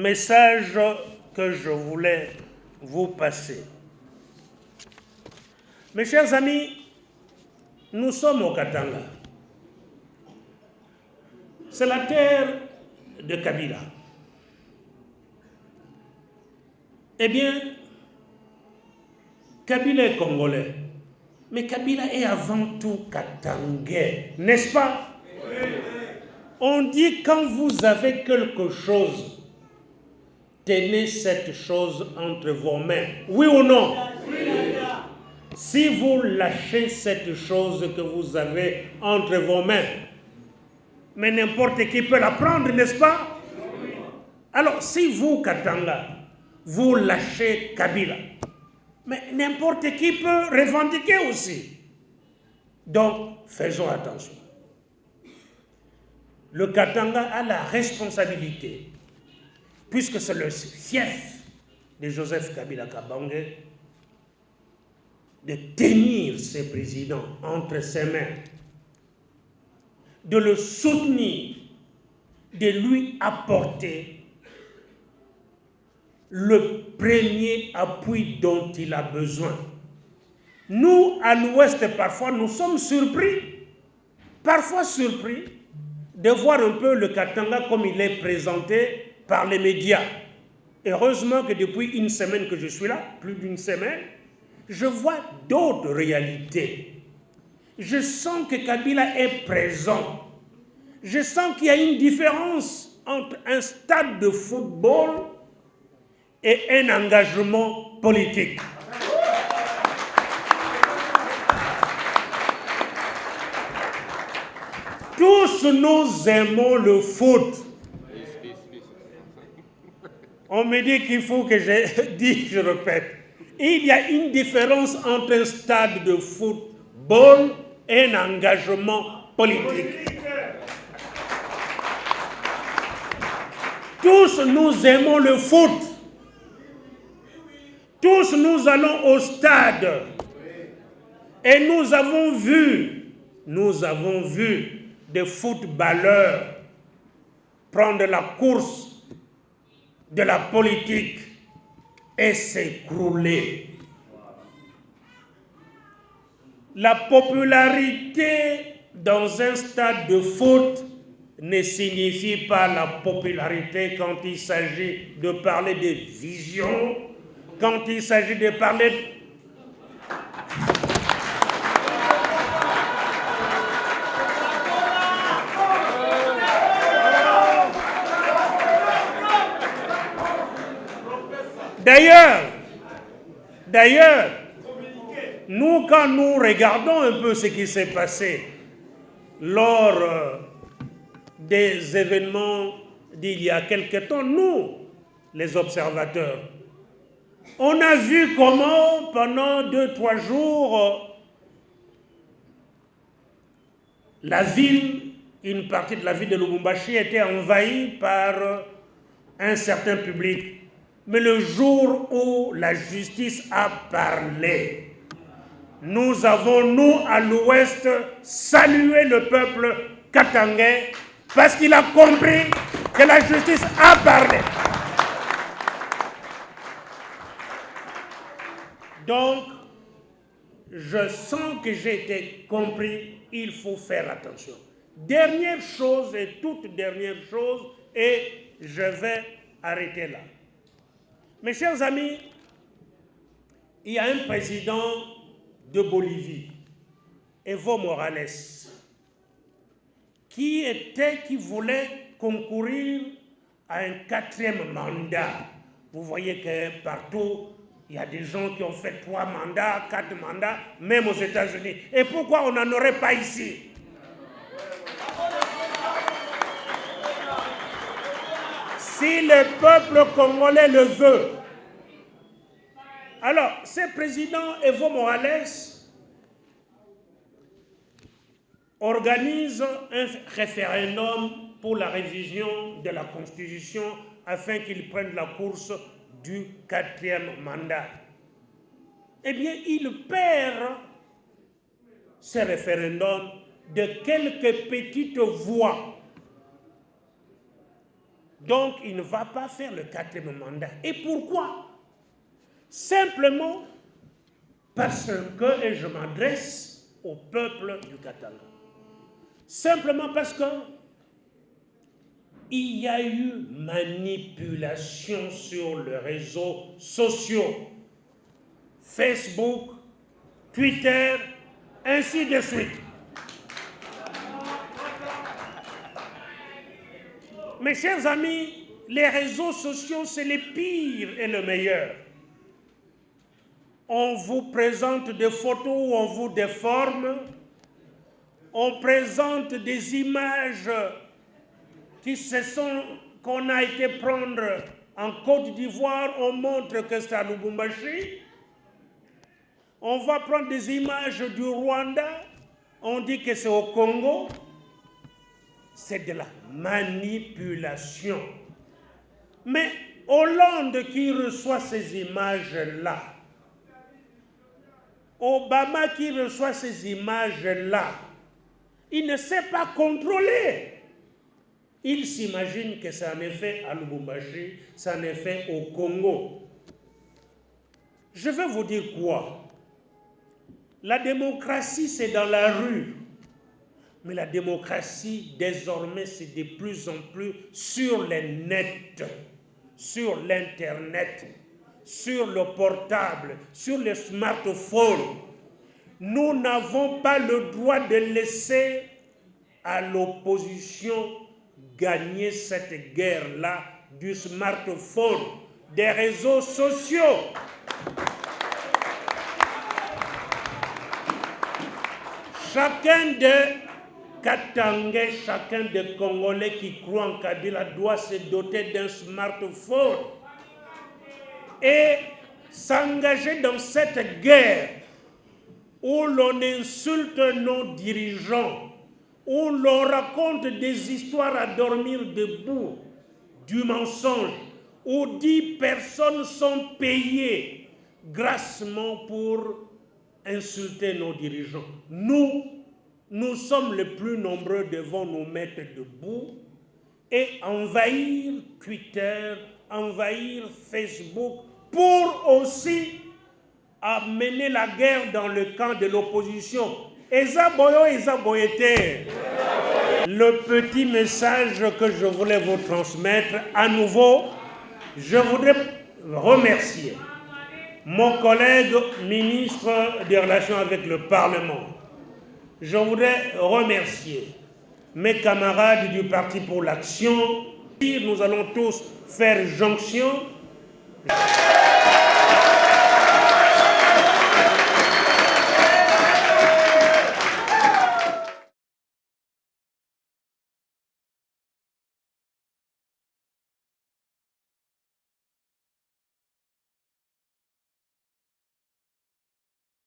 message que je voulais vous passer. Mes chers amis, nous sommes au Katanga. C'est la terre de Kabila. Eh bien, Kabila est congolais, mais Kabila est avant tout katangais, n'est-ce pas? Oui. On dit quand vous avez quelque chose, tenez cette chose entre vos mains. Oui ou non? Oui. Si vous lâchez cette chose que vous avez entre vos mains, mais n'importe qui peut la prendre, n'est-ce pas? Oui. Alors, si vous, Katanga, vous lâchez Kabila, mais n'importe qui peut revendiquer aussi. Donc, faisons attention. Le Katanga a la responsabilité, puisque c'est le fief de Joseph Kabila Kabange, de tenir ses présidents entre ses mains, de le soutenir, de lui apporter le premier appui dont il a besoin. Nous, à l'Ouest, parfois, nous sommes surpris, de voir un peu le Katanga comme il est présenté par les médias. Heureusement que depuis une semaine que je suis là, plus d'une semaine, je vois d'autres réalités. Je sens que Kabila est présent. Je sens qu'il y a une différence entre un stade de football et un engagement politique. Tous nous aimons le foot. On me dit qu'il faut que je dise, je répète. Il y a une différence entre un stade de football et un engagement politique. Tous nous aimons le foot. Tous nous allons au stade. Et nous avons vu des footballeurs prendre la course de la politique et s'écrouler. La popularité dans un stade de foot ne signifie pas la popularité quand il s'agit de parler de vision, quand il s'agit de parler... D'ailleurs, nous, quand nous regardons un peu ce qui s'est passé lors des événements d'il y a quelque temps, nous, les observateurs, on a vu comment pendant 2-3 jours, une partie de la ville de Lubumbashi était envahie par un certain public. Mais le jour où la justice a parlé, nous avons, nous, à l'Ouest, salué le peuple katangais parce qu'il a compris que la justice a parlé. Donc, je sens que j'ai été compris, il faut faire attention. Dernière chose et toute dernière chose, et je vais arrêter là. Mes chers amis, il y a un président de Bolivie, Evo Morales, qui voulait concourir à un 4e mandat. Vous voyez que partout, il y a des gens qui ont fait 3 mandats, 4 mandats, même aux États-Unis. Et pourquoi on n'en aurait pas ici? Si le peuple congolais le veut. Alors, ce président Evo Morales organise un référendum pour la révision de la Constitution afin qu'il prenne la course du 4e mandat. Eh bien, il perd ce référendum de quelques petites voix. Donc, il ne va pas faire le 4e mandat. Et pourquoi? Simplement parce que, et je m'adresse au peuple du Katanga, simplement parce que il y a eu manipulation sur les réseaux sociaux, Facebook, Twitter, ainsi de suite. Mes chers amis, les réseaux sociaux, c'est les pires et le meilleur. On vous présente des photos où on vous déforme, on présente des images qu'on a été prendre en Côte d'Ivoire, on montre que c'est à Lubumbashi. On va prendre des images du Rwanda, on dit que c'est au Congo. C'est de la manipulation. Mais Hollande qui reçoit ces images-là, Obama qui reçoit ces images-là, il ne sait pas contrôler. Il s'imagine que c'est en effet à Lubumbashi, c'est en effet au Congo. Je vais vous dire quoi? La démocratie, c'est dans la rue. Mais la démocratie, désormais, c'est de plus en plus sur les nets, sur l'Internet, sur le portable, sur les smartphones. Nous n'avons pas le droit de laisser à l'opposition gagner cette guerre-là du smartphone, des réseaux sociaux. Chacun des Katangais, chacun des Congolais qui croient en Kabila doit se doter d'un smartphone et s'engager dans cette guerre où l'on insulte nos dirigeants, où l'on raconte des histoires à dormir debout, du mensonge, où 10 personnes sont payées grassement pour insulter nos dirigeants. Nous sommes les plus nombreux, devons nous mettre debout et envahir Twitter, envahir Facebook pour aussi amener la guerre dans le camp de l'opposition. Eza boyo, eza boyete. Le petit message que je voulais vous transmettre, à nouveau, je voudrais remercier mon collègue ministre des Relations avec le Parlement. Je voudrais remercier mes camarades du Parti pour l'Action. Nous allons tous faire jonction.